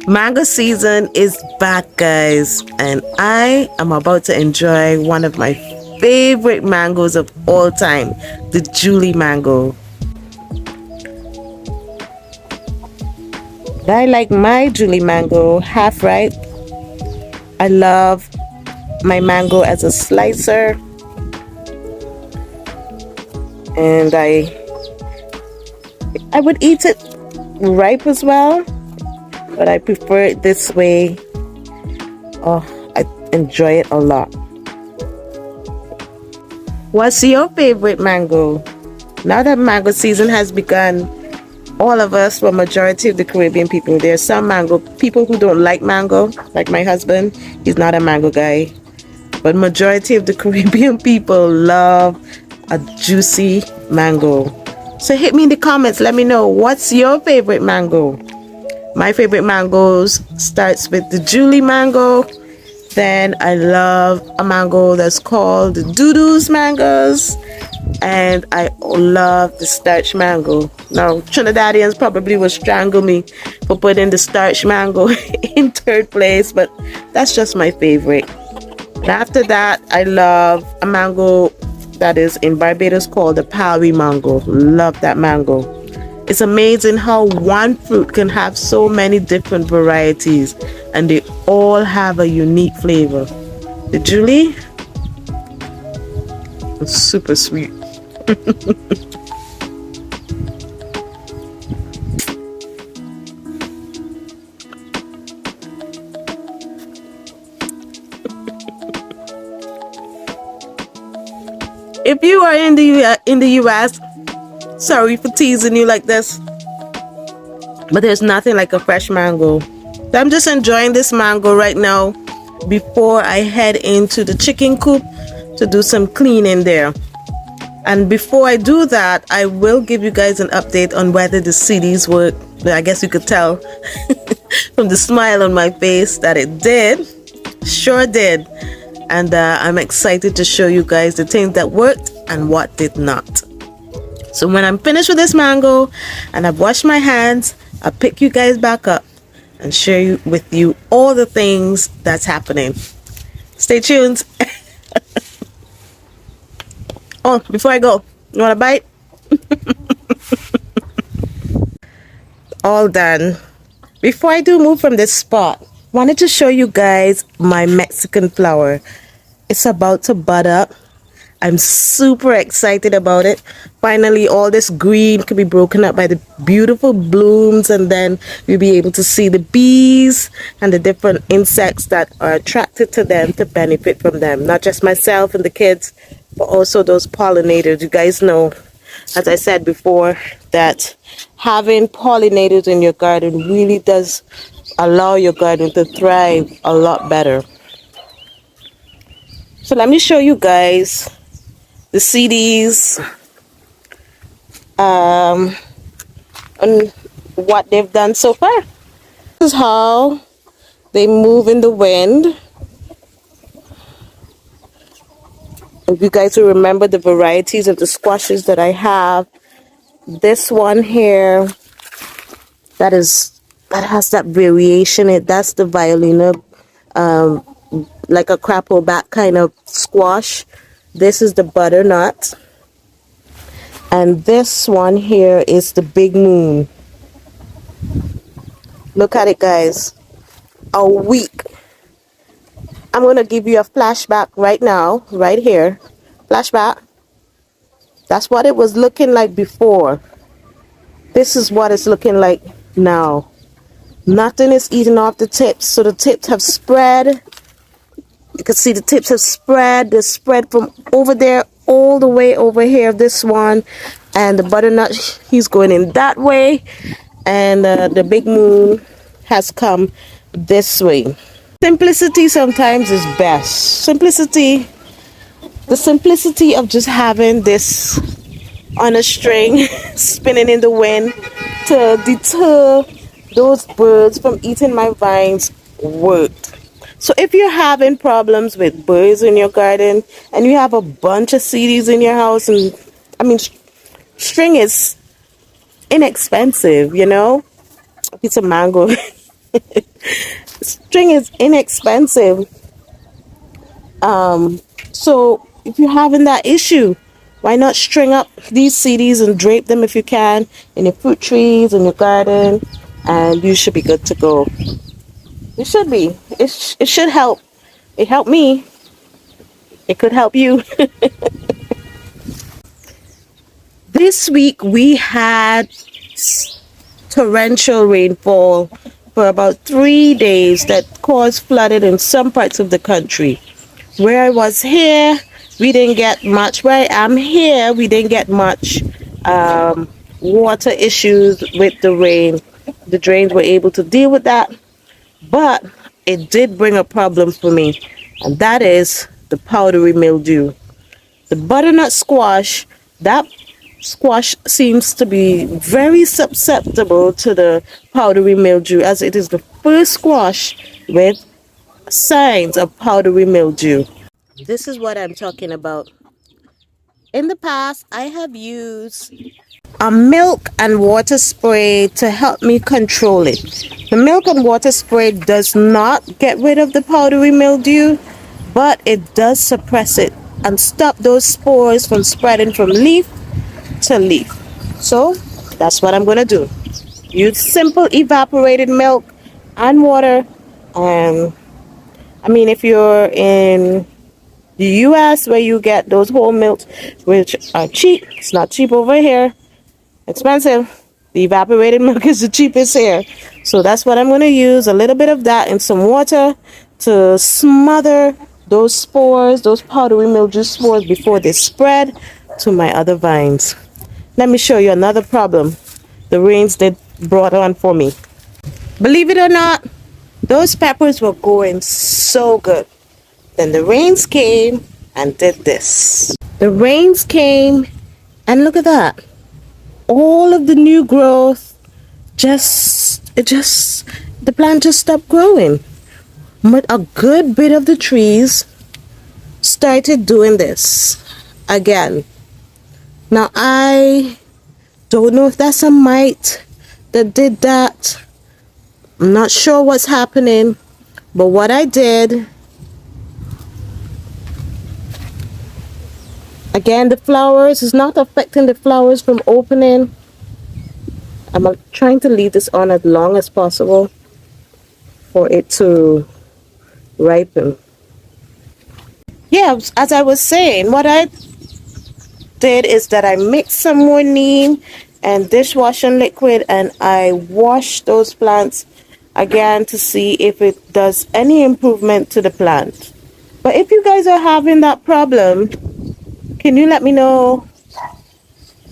Mango season is back, guys, and I am about to enjoy one of my favorite mangoes of all time, the Julie mango. I like my Julie mango half ripe. I love my mango as a slicer, and I would eat it ripe as well, but I prefer it this way. Oh, I enjoy it a lot. What's your favorite mango? Now that mango season has begun, all of us, well, majority of the Caribbean people, there's some mango people who don't like mango, like my husband. He's not a mango guy, but majority of the Caribbean people love a juicy mango. So hit me in the comments, let me know, what's your favorite mango? My favorite mangoes starts with the Julie mango. Then I love a mango that's called the Doodoo's mangoes. And I love the starch mango. Now, Trinidadians probably will strangle me for putting the starch mango in third place, but that's just my favorite. And after that, I love a mango that is in Barbados called the Palmy mango. Love that mango. It's amazing how one fruit can have so many different varieties and they all have a unique flavor. The Julie, it's super sweet. If you are in the US, sorry for teasing you like this, but there's nothing like a fresh mango. So I'm just enjoying this mango right now before I head into the chicken coop to do some cleaning there. And before I do that, I will give you guys an update on whether the CDs work. I guess you could tell from the smile on my face that it did. Sure did. And I'm excited to show you guys the things that worked and what did not. So when I'm finished with this mango and I've washed my hands, I'll pick you guys back up and share with you all the things that's happening. Stay tuned. Oh, before I go, you want a bite? All done. Before I do move from this spot, wanted to show you guys my Mexican flower. It's about to bud up. I'm super excited about it. Finally, all this green can be broken up by the beautiful blooms, and then you'll be able to see the bees and the different insects that are attracted to them to benefit from them. Not just myself and the kids, but also those pollinators. You guys know, as I said before, that having pollinators in your garden really does allow your garden to thrive a lot better. So let me show you guys the CDs and what they've done so far. This is how they move in the wind. If you guys will remember the varieties of the squashes that I have, this one here that has that variation, that's the violina, like a crapple back kind of squash. This is the butternut, and this one here is the big moon. Look at it, guys. A week. I'm going to give you a flashback right now, right here. Flashback. That's what it was looking like before. This is what it's looking like now. Nothing is eating off the tips, so the tips have spread. You can see the tips have spread. They're spread from over there all the way over here, this one. And the butternut, he's going in that way. And the big moon has come this way. Simplicity sometimes is best. Simplicity, the simplicity of just having this on a string, spinning in the wind to deter those birds from eating my vines worked. So if you're having problems with birds in your garden and you have a bunch of CDs in your house, and I mean, string is inexpensive, you know, a piece of mango String is inexpensive. So if you're having that issue, why not string up these CDs and drape them if you can in your fruit trees in your garden, and you should be good to go. It should be. It should help. It helped me. It could help you. This week we had torrential rainfall for about 3 days that caused flooding in some parts of the country. Where I was here, we didn't get much. Where I am here, we didn't get much water issues with the rain. The drains were able to deal with that, but it did bring a problem for me, and that is the powdery mildew. The butternut squash, that squash seems to be very susceptible to the powdery mildew, as it is the first squash with signs of powdery mildew. This is what I'm talking about. In the past, I have used a milk and water spray to help me control it. The milk and water spray does not get rid of the powdery mildew, but it does suppress it and stop those spores from spreading from leaf to leaf. So that's what I'm going to do. Use simple evaporated milk and water. If you're in the US, where you get those whole milks, which are cheap, it's not cheap over here, expensive. The evaporated milk is the cheapest here. So that's what I'm going to use. A little bit of that in some water to smother those spores, those powdery mildew spores, before they spread to my other vines. Let me show you another problem the rains did brought on for me. Believe it or not, those peppers were going so good. Then the rains came and did this. The rains came and look at that. All of the new growth the plant just stopped growing. But a good bit of the trees started doing this again. Now I don't know if that's a mite that did that. I'm not sure what's happening, but what I did, again, the flowers is not affecting the flowers from opening. I'm trying to leave this on as long as possible for it to ripen. Yeah, as I was saying, what I did is that I mixed some more neem and dishwashing liquid, and I washed those plants again to see if it does any improvement to the plant. But if you guys are having that problem, can you let me know,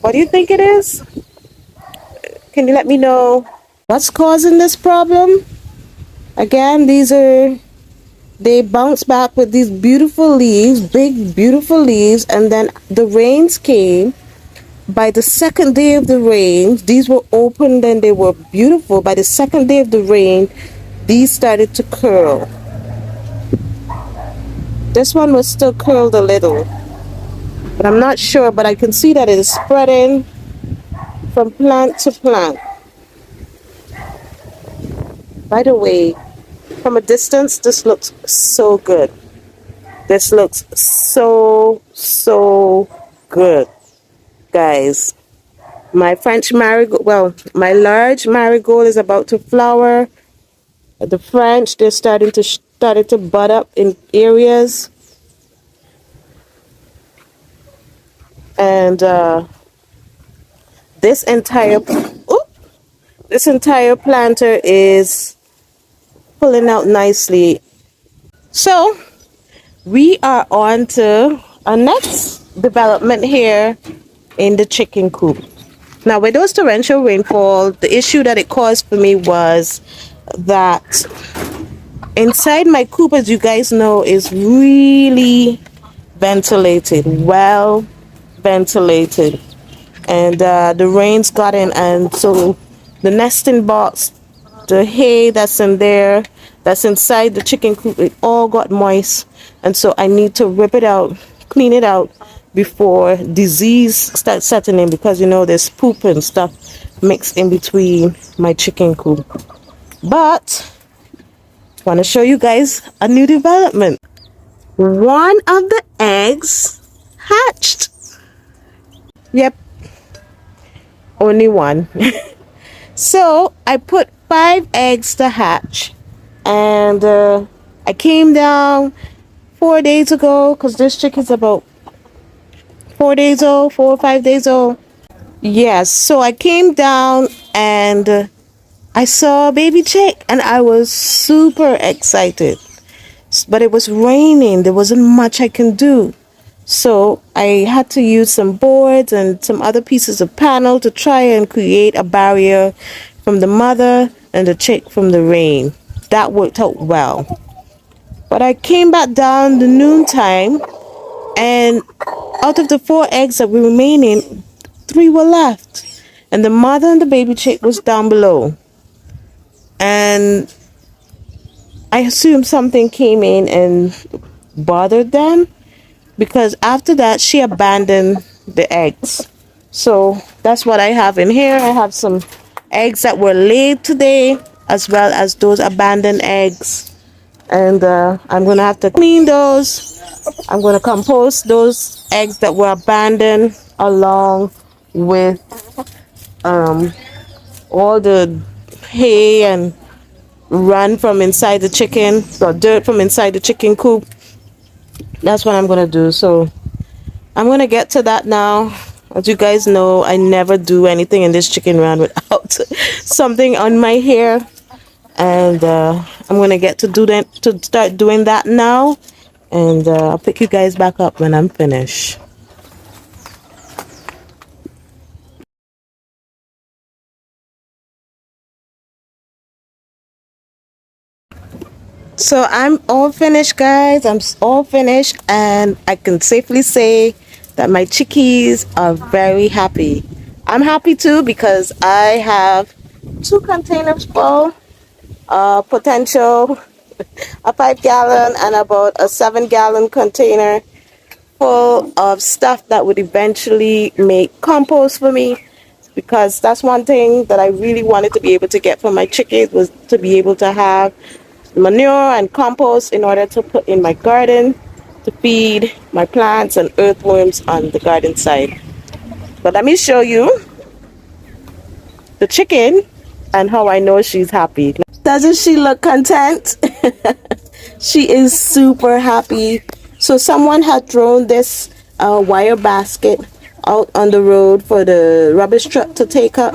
what do you think it is? Can you let me know what's causing this problem? Again, they bounce back with these beautiful leaves, big beautiful leaves, and then the rains came. By the second day of the rain, these were opened and they were beautiful. By the second day of the rain, these started to curl. This one was still curled a little, but I'm not sure, but I can see that it is spreading from plant to plant. By the way, from a distance, this looks so good. This looks so good, guys. My French marigold, well, my large marigold is about to flower. The French, they're starting to bud up in areas. And this entire planter is pulling out nicely. So we are on to our next development here in the chicken coop. Now, with those torrential rainfall, the issue that it caused for me was that inside my coop, as you guys know, is really ventilated, well ventilated, and the rains got in, and so the nesting box, the hay that's in there, that's inside the chicken coop, it all got moist, and so I need to rip it out, clean it out before disease starts setting in, because you know there's poop and stuff mixed in between my chicken coop. But Want to show you guys a new development. One of the eggs hatched. Yep, only one. So I put 5 eggs to hatch, and I came down 4 days ago because this chicken's about 4 days old, 4 or 5 days old. Yes, so I came down and I saw a baby chick and I was super excited. But it was raining, there wasn't much I can do. So I had to use some boards and some other pieces of panel to try and create a barrier from the mother and the chick from the rain. That worked out well. But I came back down the noontime, and out of the 4 eggs that were remaining, 3 were left. And the mother and the baby chick was down below. And I assumed something came in and bothered them, because after that she abandoned the eggs. So that's what I have in here. I have some eggs that were laid today, as well as those abandoned eggs. And I'm going to have to clean those. I'm going to compost those eggs that were abandoned along with all the hay and run from inside the chicken, or dirt from inside the chicken coop. That's what I'm going to do. So I'm going to get to that now. As you guys know, I never do anything in this chicken run without something on my hair. And I'm going to get to do that, to start doing that now. And I'll pick you guys back up when I'm finished. So I'm all finished, guys. I'm all finished, and I can safely say that my chickies are very happy. I'm happy too, because I have 2 containers full, potential a 5-gallon and about a 7-gallon container full of stuff that would eventually make compost for me, because that's one thing that I really wanted to be able to get for my chickens, was to be able to have manure and compost in order to put in my garden to feed my plants and earthworms on the garden side. But let me show you the chicken and how I know she's happy. Doesn't she look content? She is super happy. So someone had thrown this wire basket out on the road for the rubbish truck to take up,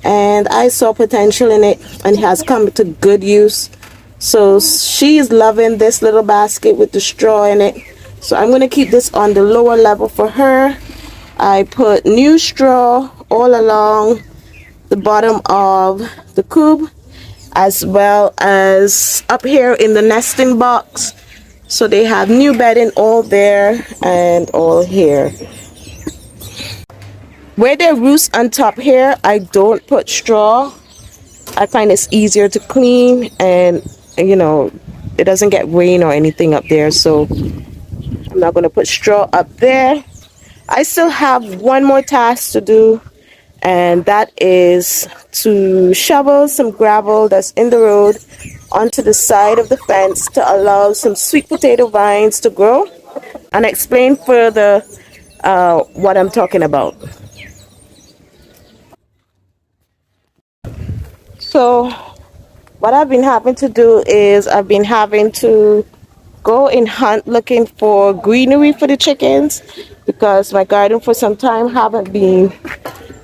and I saw potential in it, and it has come to good use. So she's loving this little basket with the straw in it. So I'm going to keep this on the lower level for her. I put new straw all along the bottom of the coop, as well as up here in the nesting box. So they have new bedding all there and all here. Where they roost on top here, I don't put straw. I find it's easier to clean, and you know, it doesn't get rain or anything up there, so I'm not going to put straw up there. I still have one more task to do, and that is to shovel some gravel that's in the road onto the side of the fence to allow some sweet potato vines to grow, and explain further what I'm talking about. So what I've been having to do is I've been having to go and hunt looking for greenery for the chickens, because my garden for some time haven't been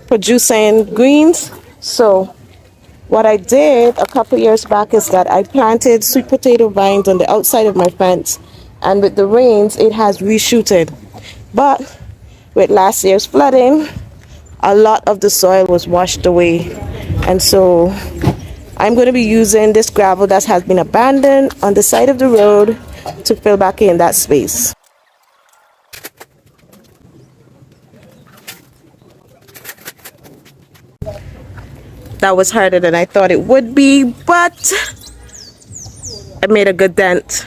producing greens. So what I did a couple years back is that I planted sweet potato vines on the outside of my fence, and with the rains it has reshooted. But with last year's flooding, a lot of the soil was washed away, and so I'm going to be using this gravel that has been abandoned on the side of the road to fill back in that space. That was harder than I thought it would be, but I made a good dent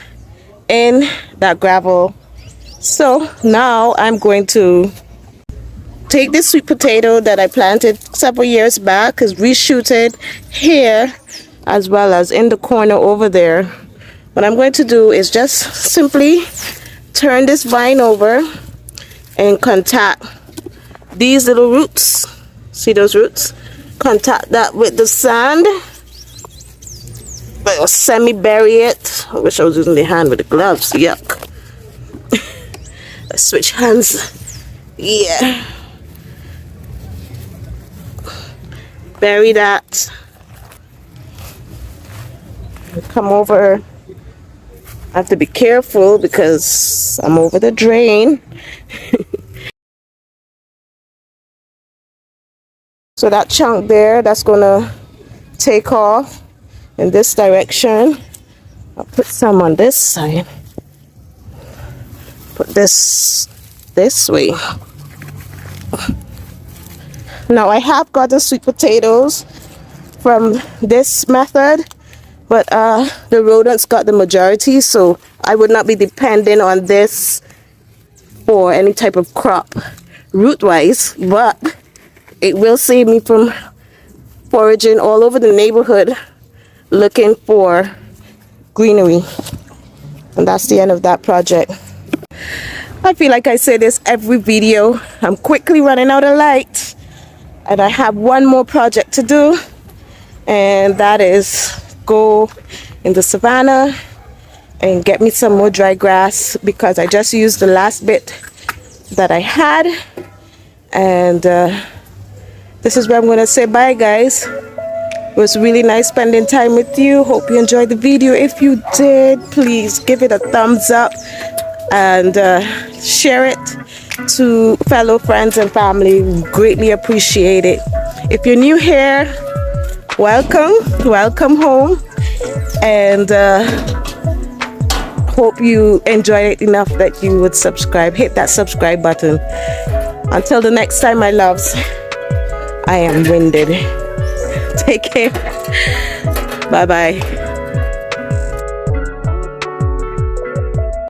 in that gravel. So now I'm going to take this sweet potato that I planted several years back, is reshooted here as well as in the corner over there. What I'm going to do is just simply turn this vine over and contact these little roots. See those roots? Contact that with the sand, but semi-bury it. I wish I was using the hand with the gloves. Yuck. Let's switch hands. Yeah. Bury that. Come over. I have to be careful because I'm over the drain. So that chunk there, that's gonna take off in this direction. I'll put some on this side. Put this way. Now I have got the sweet potatoes from this method, but the rodents got the majority, so I would not be dependent on this for any type of crop root wise, but it will save me from foraging all over the neighborhood looking for greenery. And that's the end of that project. I feel like I say this every video. I'm quickly running out of light, and I have one more project to do, and that is go in the savannah and get me some more dry grass, because I just used the last bit that I had. And this is where I'm going to say bye, guys. It was really nice spending time with you. Hope you enjoyed the video. If you did, please give it a thumbs up and share it to fellow friends and family. Greatly appreciate it. If you're new here, welcome home, and hope you enjoyed it enough that you would subscribe. Hit that subscribe button. Until the next time, my loves, I am winded. Take care. Bye bye.